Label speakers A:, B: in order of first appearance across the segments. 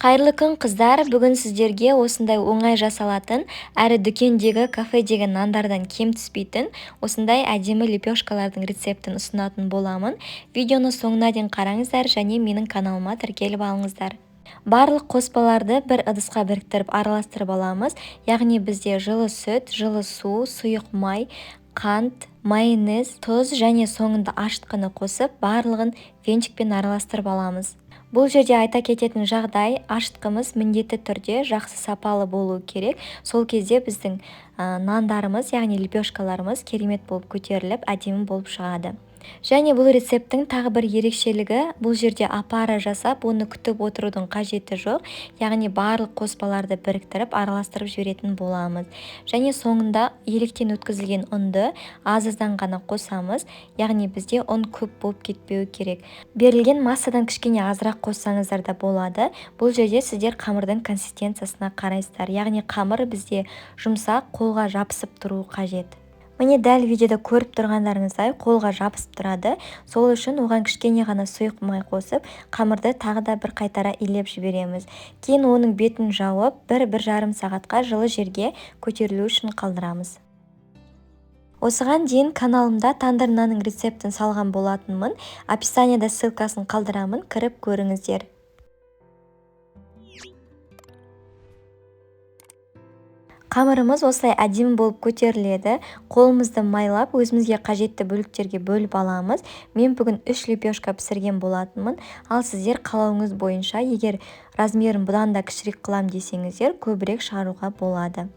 A: Қайырлы күн қыздар, бүгін сіздерге осындай оңай жасалатын, әрі дүкендегі, кафедегі нандардан кем түспейтін осындай әдемі лепешкалардың рецептін ұсынатын боламын. Видеоны соңына дейін қараңыздар және менің каналыма тіркеліп алыңыздар. Барлық қоспаларды бір ыдысқа біріктіріп араластырып аламыз, яғни бізде жылы сүт, жылы су, сұйық май, қант, майонез, тұз және соңында ашытқыны қосып, барлығын венчикпен араластырып аламыз. Бұл жерде айта кететін жағдай, ашытқымыз міндетті түрде жақсы сапалы болуы керек. Сол кезде біздің нандарымыз, яғни лепешкаларымыз керемет болып көтеріліп, әдемі болып шығады. Және бұл рецепттің тағы бір ерекшелігі, бұл жерде апара жасап, оны күтіп отырудың қажеті жоқ. Яғни барлық қоспаларды біріктіріп, араластырып жіберетін боламыз. Және соңында електен өткізілген ұнды аз-аздан ғана қосамыз, яғни бізде ұн көп болып кетпеуі керек. Берілген массадан кішкене азырақ қоссаңыздар да болады. Бұл жерде сіздер қамырдың консистенциясына қарайсыздар, яғни қамыр бізде жұмсақ, қолға жабысып тұруы қажет. Міне дәл видеода көріп тұрғандарыңыздай қолға жабысып тұрады. Сол үшін оған кішкене ғана сұйық май қосып, қамырды тағы да бір қайтара илеп жібереміз. Кейін оның бетін жауып, 1-1,5 сағатқа жылы жерге көтерілу үшін қалдырамыз. Осыған дейін каналымда тандыр нанның рецептін салған болатынмын. Описанияда ссылкасын қалдырамын, кіріп көріңіздер. Қамырымыз осылай әдемі болып көтеріледі. Қолымызды майлап, өзімізге қажетті бөліктерге бөліп аламыз. Мен бүгін 3 лепешка пісірген болатынмын. Ал сіздер қалауыңыз бойынша, егер размерін бұдан да кішірек қылам десеңіздер, көбірек шығаруға болады.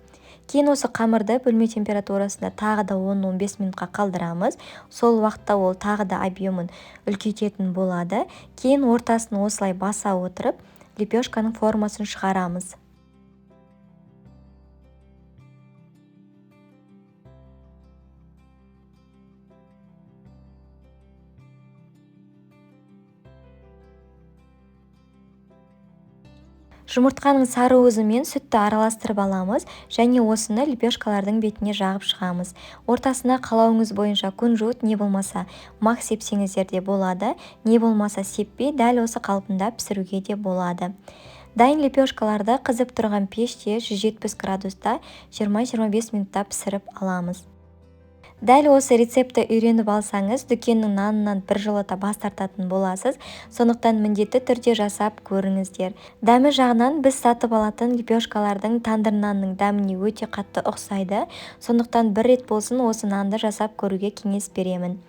A: Кейін осы қамырды бөлме температурасында тағы да 10-15 минутқа қалдырамыз. Сол уақытта ол тағы да объемын үлкейтетін болады. Кейін ортасын осылай баса отырып, лепешканың формасын шығарамыз. Жұмыртқаның сары мен сүтті араластырып аламыз және осыны лепешкалардың бетіне жағып шығамыз. Ортасына қалауыңыз бойынша күнжут, не болмаса мақ сепсеңіздер де болады, не болмаса сеппей дәл осы қалпында пісіруге де болады. Дайын лепешкаларды қызып тұрған пеште 170 градуста 20-25 минутта пісіріп аламыз. Дәл осы рецепті үйреніп алсаңыз, дүкеннің нанынан біржолата бас тартатын боласыз, сондықтан міндетті түрде жасап көріңіздер. Дәмі жағынан біз сатып алатын лепешкалардың тандыр нанның дәміне өте қатты ұқсайды, сондықтан бір рет болсын осы нанды жасап көруге кеңес беремін.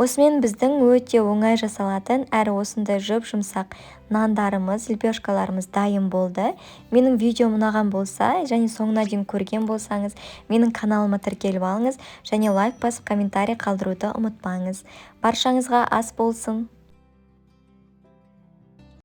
A: Осымен біздің өте оңай жасалатын әрі осындай жұп-жұмсақ нандарымыз, лепешкаларымыз дайын болды. Менің видеом ұнаған болса және соңына дейін көрген болсаңыз, менің каналыма тіркеліп алыңыз және лайк басып комментарий қалдыруды ұмытпаңыз. Баршаңызға ас болсын!